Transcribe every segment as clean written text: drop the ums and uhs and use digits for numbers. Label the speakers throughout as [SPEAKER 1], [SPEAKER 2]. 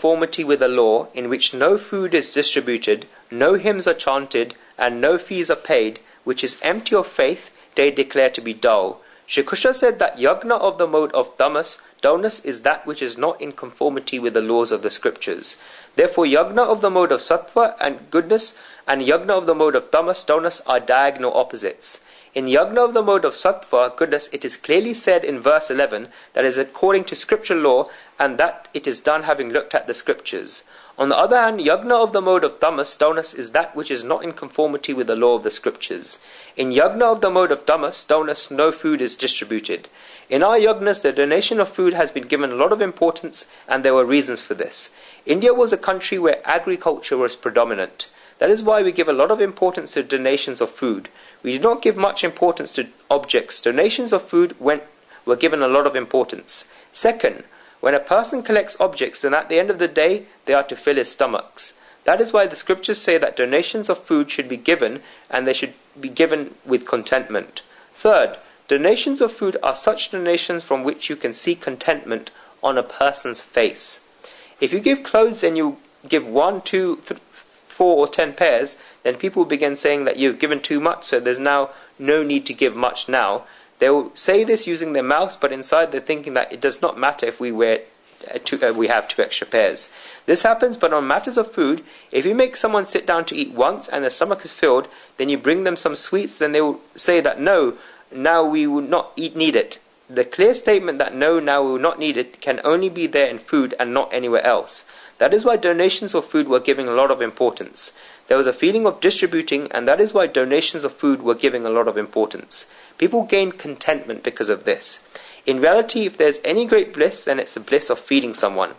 [SPEAKER 1] conformity with a law in which no food is distributed, no hymns are chanted, and no fees are paid, which is empty of faith, they declare to be dull. Shri Krishna said that yagna of the mode of dullness is that which is not in conformity with the laws of the scriptures. Therefore, yagna of the mode of sattva and goodness and yagna of the mode of dullness are diagonal opposites. In yagna of the mode of sattva, goodness, it is clearly said in verse 11 that it is according to scripture law and that it is done having looked at the scriptures. On the other hand, yagna of the mode of dullness is that which is not in conformity with the law of the scriptures. In yagna of the mode of dullness, no food is distributed. In our yagnas, the donation of food has been given a lot of importance, and there were reasons for this. India was a country where agriculture was predominant. That is why we give a lot of importance to donations of food. We do not give much importance to objects. Donations of food were given a lot of importance. Second, when a person collects objects, then at the end of the day, they are to fill his stomachs. That is why the scriptures say that donations of food should be given, and they should be given with contentment. Third, donations of food are such donations from which you can see contentment on a person's face. If you give clothes and you give 1, 2, 4 or 10 pairs, then people begin saying that you've given too much, so there's now no need to give much now. They will say this using their mouths, but inside they're thinking that it does not matter if we have 2 extra pairs. This happens, but on matters of food, if you make someone sit down to eat once and their stomach is filled, then you bring them some sweets, then they will say that no, now we will not need it. The clear statement that no, now we will not need it can only be there in food and not anywhere else. That is why donations of food were given a lot of importance. There was a feeling of distributing, and that is why donations of food were given a lot of importance. People gained contentment because of this. In reality, if there's any great bliss, then it's the bliss of feeding someone.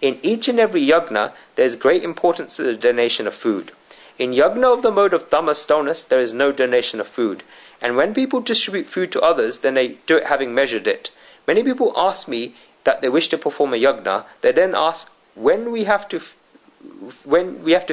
[SPEAKER 1] In each and every yagna, there is great importance to the donation of food. In yagna of the mode of dullness, there is no donation of food. And when people distribute food to others, then they do it having measured it. Many people ask me that they wish to perform a yagna. They then ask, when we have to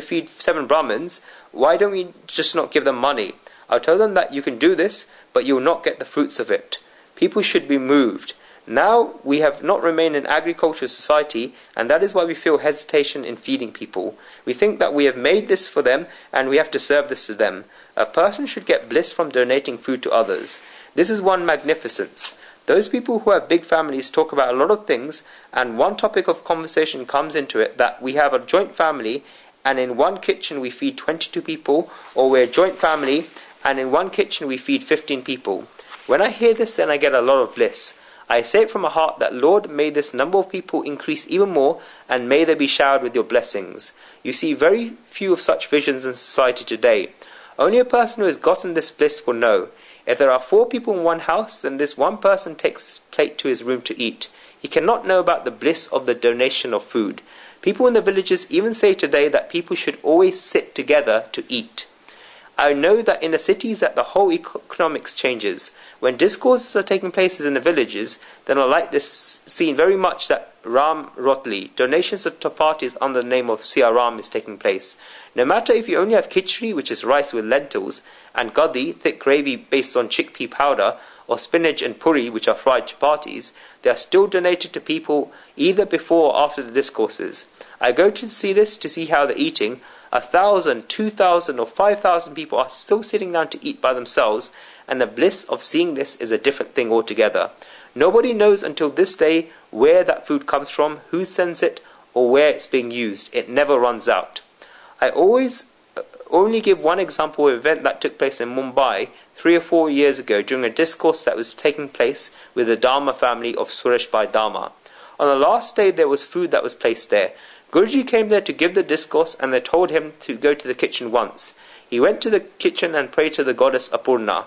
[SPEAKER 1] feed 7 Brahmins, why don't we just not give them money? I'll tell them that you can do this, but you will not get the fruits of it. People should be moved. Now we have not remained an agricultural society, and that is why we feel hesitation in feeding people. We think that we have made this for them, and we have to serve this to them. A person should get bliss from donating food to others. This is one magnificence. Those people who have big families talk about a lot of things, and one topic of conversation comes into it that we have a joint family, and in one kitchen we feed 22 people, or we're a joint family, and in one kitchen we feed 15 people. When I hear this, then I get a lot of bliss. I say it from my heart that, Lord, may this number of people increase even more, and may they be showered with your blessings. You see very few of such visions in society today. Only a person who has gotten this bliss will know. If there are 4 people in one house, then this one person takes his plate to his room to eat. He cannot know about the bliss of the donation of food. People in the villages even say today that people should always sit together to eat. I know that in the cities that the whole economics changes. When discourses are taking place in the villages, then I like this scene very much that Ram Rotli, donations of chapatis under the name of Siya Ram is taking place. No matter if you only have khichdi, which is rice with lentils, and gadi, thick gravy based on chickpea powder, or spinach and puri, which are fried chapatis, they are still donated to people either before or after the discourses. I go to see this to see how they're eating. 1,000, 2,000 or 5,000 people are still sitting down to eat by themselves, and the bliss of seeing this is a different thing altogether. Nobody knows until this day where that food comes from, who sends it, or where it's being used. It never runs out. I always only give one example of an event that took place in Mumbai 3 or 4 years ago during a discourse that was taking place with the Dharma family of Suresh Bhai Dharma. On the last day there was food that was placed there. Guruji came there to give the discourse, and they told him to go to the kitchen once. He went to the kitchen and prayed to the goddess Apurna.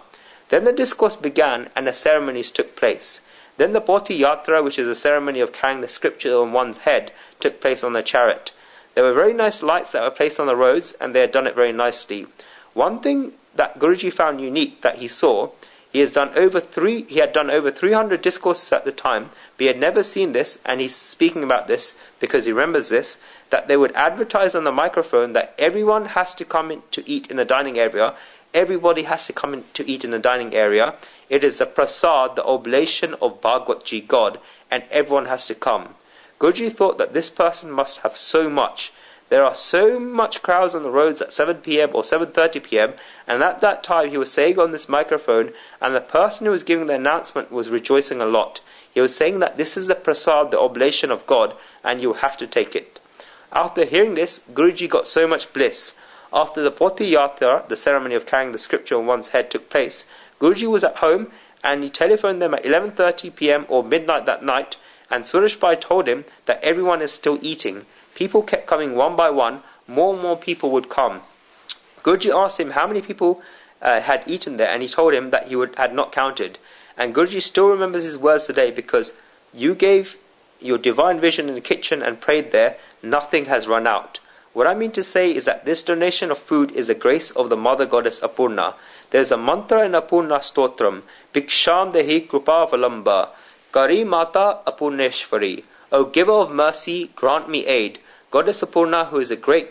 [SPEAKER 1] Then the discourse began and the ceremonies took place. Then the Poti Yatra, which is a ceremony of carrying the scripture on one's head, took place on the chariot. There were very nice lights that were placed on the roads, and they had done it very nicely. One thing that Guruji found unique that he saw, he had done over 300 discourses at the time, but he had never seen this, and he's speaking about this because he remembers this, that they would advertise on the microphone that everyone has to come in to eat in the dining area. Everybody has to come in to eat in the dining area. It is the prasad, the oblation of Bhagavad Gita, God, and everyone has to come. Guruji thought that this person must have so much. There are so much crowds on the roads at 7 p.m. or 7:30 p.m. and at that time he was saying on this microphone, and the person who was giving the announcement was rejoicing a lot. He was saying that this is the prasad, the oblation of God, and you have to take it. After hearing this, Guruji got so much bliss. After the Poti Yatra, the ceremony of carrying the scripture on one's head, took place, Guruji was at home and he telephoned them at 11:30 p.m. or midnight that night, and Suresh Bhai told him that everyone is still eating. People kept coming one by one, more and more people would come. Guruji asked him how many people had eaten there, and he told him that he had not counted. And Guruji still remembers his words today, because you gave your divine vision in the kitchen and prayed there, nothing has run out. What I mean to say is that this donation of food is the grace of the Mother Goddess Apurna. There is a mantra in Apurna Stotram, Bhiksham Dehi Krupa Valamba, Kari Mata Apurneshwari. O giver of mercy, grant me aid. Goddess Apurna, who is a great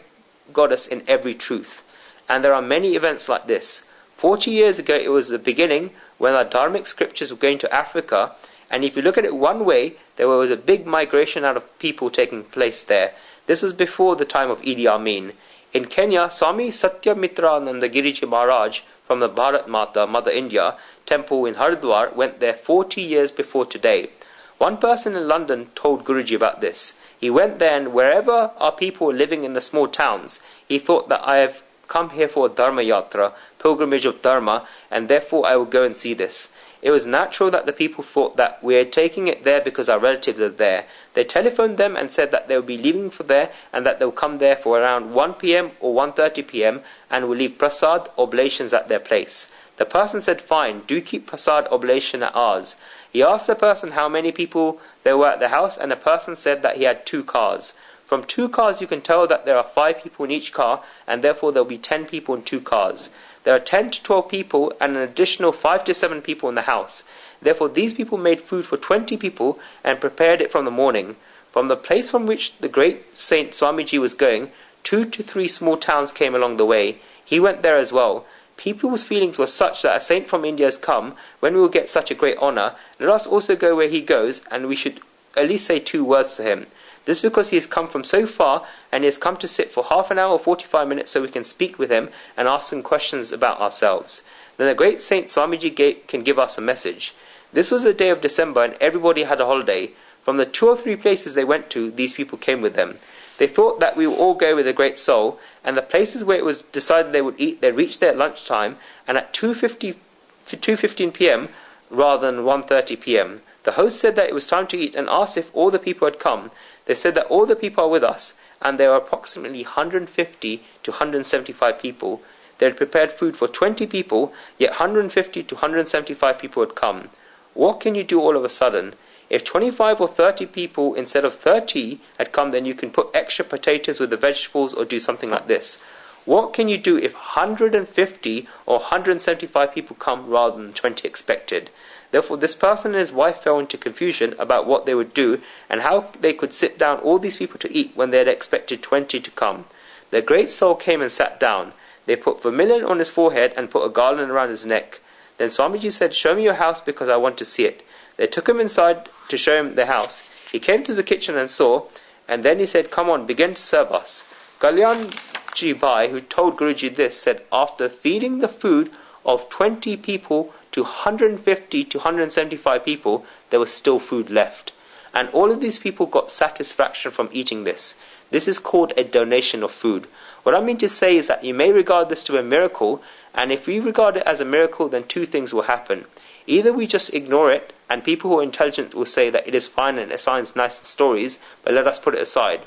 [SPEAKER 1] goddess in every truth. And there are many events like this. 40 years ago, it was the beginning when our dharmic scriptures were going to Africa, and if you look at it one way, there was a big migration out of people taking place there. This was before the time of Idi Amin. In Kenya, Swami Satyamitra Nandagiriji Maharaj from the Bharat Mata, Mother India, temple in Haridwar went there 40 years before today. One person in London told Guruji about this. He went there, and wherever our people were living in the small towns, he thought that I have come here for a Dharma Yatra, pilgrimage of Dharma, and therefore I will go and see this. It was natural that the people thought that we are taking it there because our relatives are there. They telephoned them and said that they will be leaving for there, and that they will come there for around 1 p.m. or 1:30 p.m. and will leave prasad oblations at their place. The person said, fine, do keep prasad oblation at ours. He asked the person how many people there were at the house, and the person said that he had 2 cars. From 2 cars you can tell that there are 5 people in each car, and therefore there will be 10 people in 2 cars. There are 10 to 12 people and an additional 5 to 7 people in the house. Therefore these people made food for 20 people and prepared it from the morning. From the place from which the great Saint Swamiji was going, 2 to 3 small towns came along the way. He went there as well. People's feelings were such that a saint from India has come. When we will get such a great honour, let us also go where he goes, and we should at least say 2 words to him. This because he has come from so far, and he has come to sit for half an hour or 45 minutes so we can speak with him and ask him questions about ourselves. Then the great Saint Swamiji can give us a message. This was the day of December, and everybody had a holiday. From the 2 or 3 places they went to, these people came with them. They thought that we would all go with a great soul, and the places where it was decided they would eat, they reached there at lunchtime, and at 2:15 p.m. rather than 1:30 p.m. The host said that it was time to eat and asked if all the people had come. They said that all the people are with us, and there were approximately 150 to 175 people. They had prepared food for 20 people, yet 150 to 175 people had come. What can you do all of a sudden? If 25 or 30 people instead of 30 had come, then you can put extra potatoes with the vegetables or do something like this. What can you do if 150 or 175 people come rather than 20 expected? Therefore, this person and his wife fell into confusion about what they would do and how they could sit down all these people to eat when they had expected 20 to come. The great soul came and sat down. They put vermilion on his forehead and put a garland around his neck. Then Swamiji said, "Show me your house because I want to see it." They took him inside to show him the house. He came to the kitchen and saw, and then he said, "Come on, begin to serve us." Kalyanji Bhai, who told Guruji this, said after feeding the food of 20 people to 150 to 175 people, there was still food left. And all of these people got satisfaction from eating this. This is called a donation of food. What I mean to say is that you may regard this to be a miracle, and if we regard it as a miracle, then 2 things will happen. Either we just ignore it, and people who are intelligent will say that it is fine and it sounds nice in stories, but let us put it aside.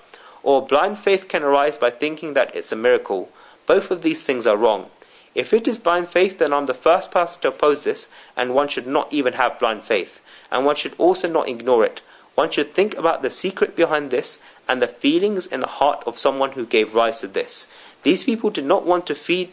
[SPEAKER 1] Or blind faith can arise by thinking that it's a miracle. Both of these things are wrong. If it is blind faith, then I'm the first person to oppose this, and one should not even have blind faith. And one should also not ignore it. One should think about the secret behind this and the feelings in the heart of someone who gave rise to this. These people did not want to feed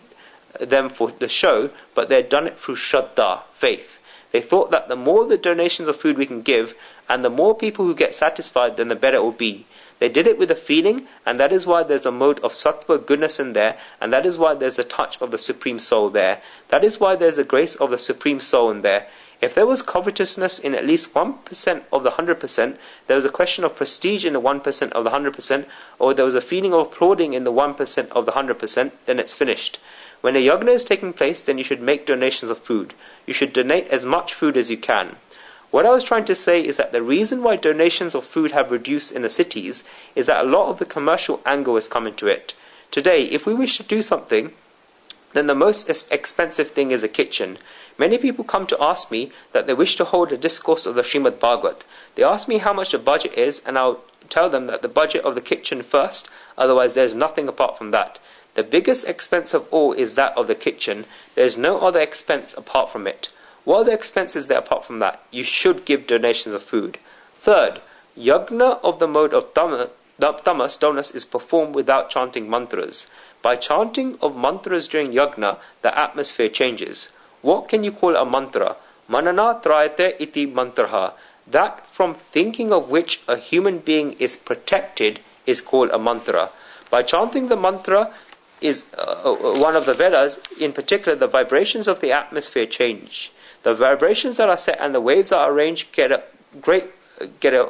[SPEAKER 1] them for the show, but they had done it through Shraddha, faith. They thought that the more the donations of food we can give, and the more people who get satisfied, then the better it will be. They did it with a feeling, and that is why there's a mode of sattva goodness in there, and that is why there's a touch of the Supreme Soul there. That is why there's a grace of the Supreme Soul in there. If there was covetousness in at least 1% of the 100%, there was a question of prestige in the 1% of the 100%, or there was a feeling of applauding in the 1% of the 100%, then it's finished. When a yagna is taking place, then you should make donations of food. You should donate as much food as you can. What I was trying to say is that the reason why donations of food have reduced in the cities is that a lot of the commercial angle has come into it. Today, if we wish to do something, then the most expensive thing is a kitchen. Many people come to ask me that they wish to hold a discourse of the Srimad Bhagavat. They ask me how much the budget is, and I'll tell them that the budget of the kitchen first, otherwise there's nothing apart from that. The biggest expense of all is that of the kitchen. There is no other expense apart from it. What are the expenses there apart from that? You should give donations of food. Third, yagna of the mode of tamas, donas, is performed without chanting mantras. By chanting of mantras during yagna, the atmosphere changes. What can you call a mantra? Manana trayate iti mantraha. That from thinking of which a human being is protected is called a mantra. By chanting the mantra is one of the Vedas, in particular the vibrations of the atmosphere change. The vibrations that are set and the waves that are arranged get a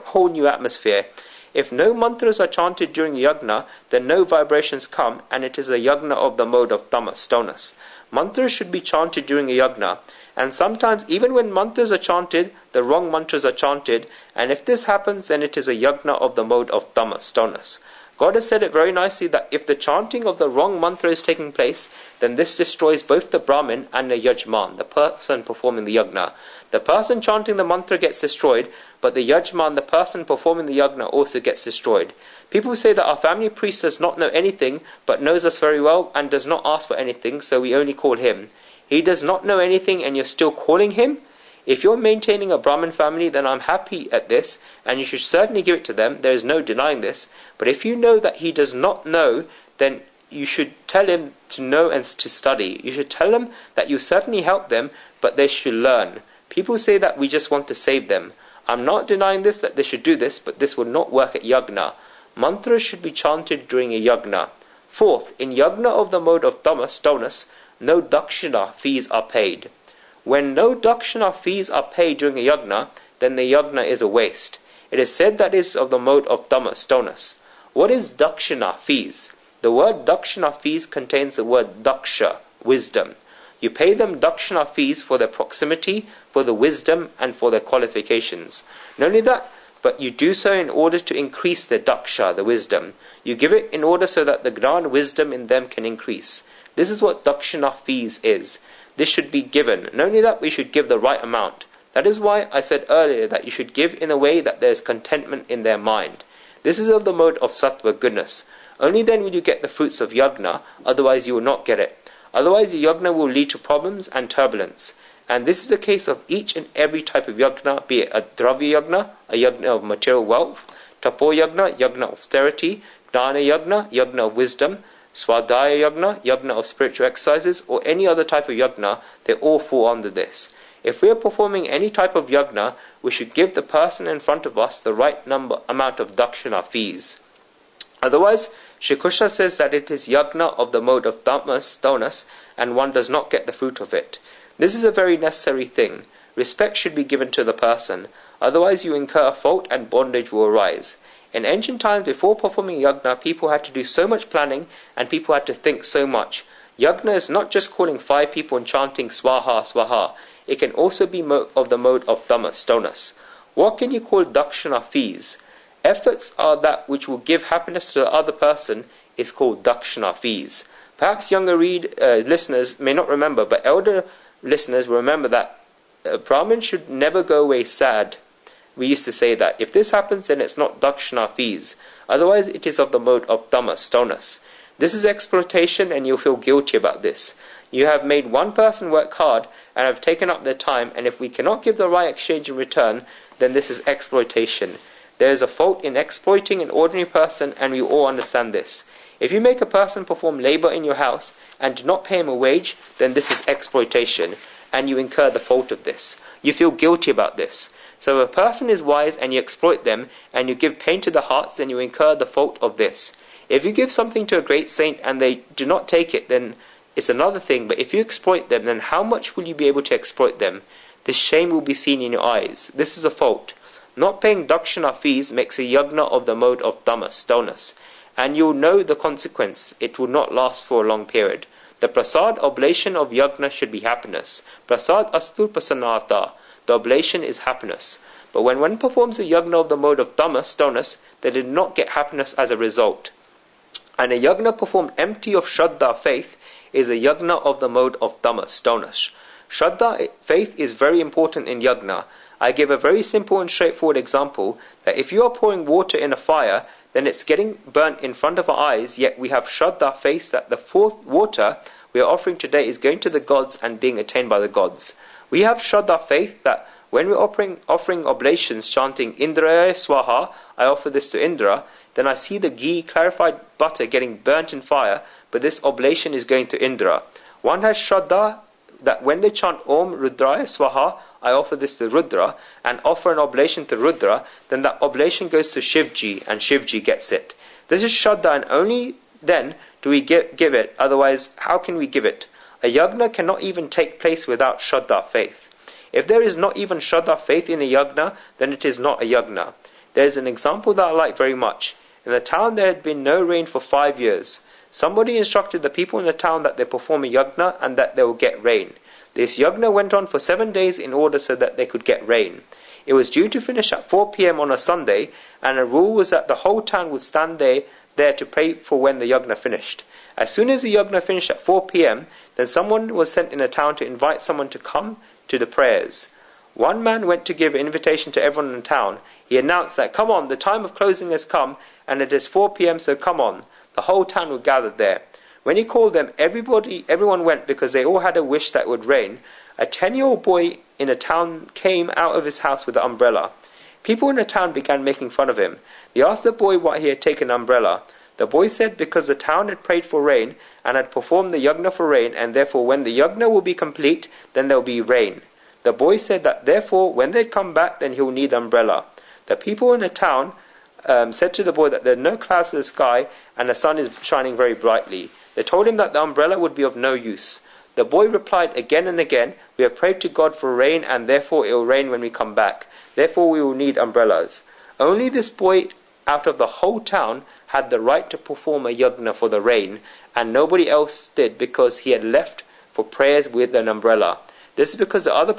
[SPEAKER 1] whole new atmosphere. If no mantras are chanted during yagna, then no vibrations come, and it is a yagna of the mode of tamas, donas. Mantras should be chanted during a yagna, and sometimes even when mantras are chanted, the wrong mantras are chanted, and if this happens, then it is a yagna of the mode of tamas, donas. God has said it very nicely that if the chanting of the wrong mantra is taking place, then this destroys both the Brahmin and the Yajman, the person performing the yagna. The person chanting the mantra gets destroyed, but the Yajman, the person performing the yagna, also gets destroyed. People say that our family priest does not know anything, but knows us very well and does not ask for anything, so we only call him. He does not know anything and you're still calling him? If you're maintaining a Brahmin family, then I'm happy at this, and you should certainly give it to them. There is no denying this. But if you know that he does not know, then you should tell him to know and to study. You should tell them that you certainly help them, but they should learn. People say that we just want to save them. I'm not denying this, that they should do this, but this will not work at yagna. Mantras should be chanted during a yagna. Fourth, in yagna of the mode of tamas, donas, no dakshina fees are paid. When no dakshina fees are paid during a yagna, then the yagna is a waste. It is said that it is of the mode of tamas, donas. What is dakshina fees? The word dakshina fees contains the word daksha, wisdom. You pay them dakshina fees for their proximity, for the wisdom, and for their qualifications. Not only that, but you do so in order to increase the daksha, the wisdom. You give it in order so that the gnan, wisdom in them can increase. This is what dakshina fees is. This should be given. Not only that, we should give the right amount. That is why I said earlier that you should give in a way that there is contentment in their mind. This is of the mode of sattva, goodness. Only then will you get the fruits of yagna, otherwise you will not get it. Otherwise the yagna will lead to problems and turbulence. And this is the case of each and every type of yagna, be it a dravya yagna, a yagna of material wealth, tapo yagna, yagna of austerity, gnana yagna, yagna of wisdom, swadhyaya yagna, yagna of spiritual exercises, or any other type of yagna, they all fall under this. If we are performing any type of yagna, we should give the person in front of us the right amount of dakshina fees. Otherwise, Shri Krishna says that it is yagna of the mode of tamas, donas, and one does not get the fruit of it. This is a very necessary thing. Respect should be given to the person. Otherwise you incur fault and bondage will arise. In ancient times, before performing yagna, people had to do so much planning and people had to think so much. Yagna is not just calling 5 people and chanting swaha, swaha. It can also be of the mode of tamas, donas. What can you call dakshina fees? Efforts are that which will give happiness to the other person is called dakshina fees. Perhaps younger listeners may not remember, but elder listeners will remember that a Brahmin should never go away sad. We used to say that. If this happens, then it's not dakshina fees. Otherwise, it is of the mode of tamas, donas. This is exploitation and you'll feel guilty about this. You have made one person work hard and have taken up their time, and if we cannot give the right exchange in return, then this is exploitation. There is a fault in exploiting an ordinary person, and we all understand this. If you make a person perform labor in your house and do not pay him a wage, then this is exploitation, and you incur the fault of this. You feel guilty about this. So if a person is wise and you exploit them, and you give pain to the hearts, then you incur the fault of this. If you give something to a great saint and they do not take it, then it's another thing. But if you exploit them, then how much will you be able to exploit them? this shame will be seen in your eyes. This is a fault. Not paying dakshina fees makes a yagna of the mode of tamas, dullness, and you will know the consequence. It will not last for a long period. The prasad oblation of yagna should be happiness. Prasad astur prasanata. The oblation is happiness. But when one performs a yagna of the mode of tamas, dullness, they did not get happiness as a result. And a yagna performed empty of shraddha, faith, is a yagna of the mode of tamas, dullness. Shraddha, faith, is very important in yagna. I give a very simple and straightforward example that if you are pouring water in a fire, then it's getting burnt in front of our eyes, yet we have shraddha, faith, that the fourth water we are offering today is going to the gods and being attained by the gods. We have shraddha, faith, that when we're offering oblations, chanting Indraya Swaha, I offer this to Indra, then I see the ghee, clarified butter, getting burnt in fire, but this oblation is going to Indra. One has shraddha that when they chant Om Rudraya Swaha, I offer this to Rudra, and offer an oblation to Rudra, then that oblation goes to Shivji, and Shivji gets it. This is shraddha, and only then do we give it, otherwise how can we give it? A yagna cannot even take place without shraddha, faith. If there is not even shraddha, faith in a yagna, then it is not a yagna. There is an example that I like very much. In the town there had been no rain for 5 years. Somebody instructed the people in the town that they perform a yagna and that they will get rain. This yagna went on for 7 days in order so that they could get rain. It was due to finish at 4 p.m. on a Sunday, and a rule was that the whole town would stand there to pray for when the yagna finished. As soon as the yagna finished at 4 p.m., then someone was sent in the town to invite someone to come to the prayers. One man went to give an invitation to everyone in the town. He announced that, "Come on, the time of closing has come, and it is 4 p.m., so come on." The whole town were gathered there. When he called them, everyone went because they all had a wish that it would rain. A 10-year-old boy in a town came out of his house with an umbrella. People in the town began making fun of him. They asked the boy why he had taken an umbrella. The boy said because the town had prayed for rain and had performed the yagna for rain, and therefore when the yagna will be complete, then there will be rain. The boy said that therefore when they come back, then he will need an umbrella. The people in the town said to the boy that there are no clouds in the sky and the sun is shining very brightly. They told him that the umbrella would be of no use. The boy replied again and again, "We have prayed to God for rain, and therefore it will rain when we come back. Therefore we will need umbrellas." Only this boy out of the whole town had the right to perform a yagna for the rain, and nobody else did because he had left for prayers with an umbrella. This is because the other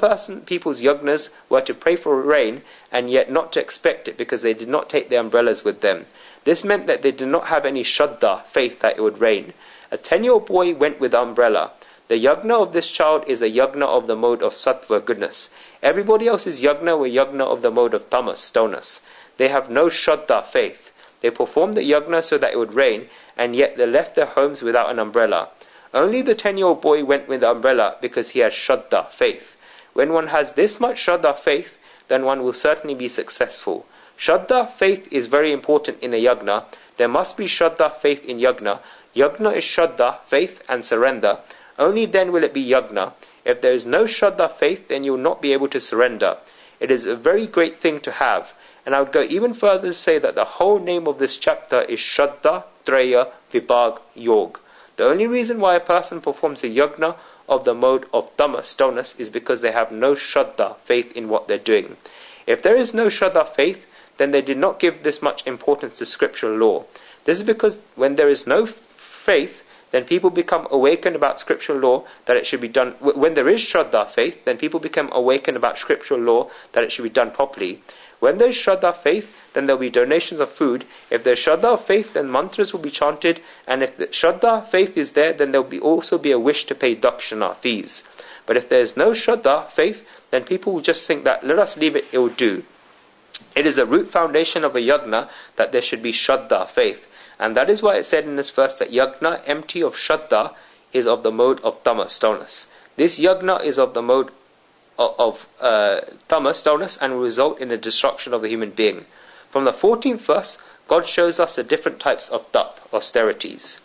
[SPEAKER 1] people's yagnas were to pray for rain and yet not to expect it because they did not take their umbrellas with them. This meant that they did not have any shraddha, faith that it would rain. A 10-year-old boy went with an umbrella. The yagna of this child is a yagna of the mode of sattva, goodness. Everybody else's yagna were yagna of the mode of tamas, dullness. They have no shraddha, faith. They performed the yagna so that it would rain, and yet they left their homes without an umbrella. Only the 10-year-old boy went with the umbrella because he had shraddha, faith. When one has this much shraddha, faith, then one will certainly be successful. Shraddha, faith is very important in a yagna. There must be shraddha, faith in yagna. Yagna is shraddha, faith and surrender. Only then will it be yagna. If there is no shraddha, faith, then you will not be able to surrender. It is a very great thing to have. And I would go even further to say that the whole name of this chapter is Shraddha, Traya, Vibhag, Yog. The only reason why a person performs a yagna of the mode of tamas, dullness, is because they have no shraddha, faith in what they're doing. If there is no shraddha, faith, then they did not give this much importance to scriptural law. This is because when there is no faith, then people become awakened about scriptural law that it should be done. When there is shraddha, faith, then people become awakened about scriptural law that it should be done properly. When there is shraddha, faith, then there will be donations of food. If there is shraddha, faith, then mantras will be chanted. And if the shraddha, faith is there, then there will also be a wish to pay dakshina, fees. But if there is no shraddha, faith, then people will just think that, let us leave it, it will do. It is a root foundation of a yagna that there should be shraddha, faith. And that is why it said in this verse that yagna empty of shraddha is of the mode of tamas, dullness. This yagna is of the mode of tamas, dullness, and will result in the destruction of the human being. From the 14th verse, God shows us the different types of tap, austerities.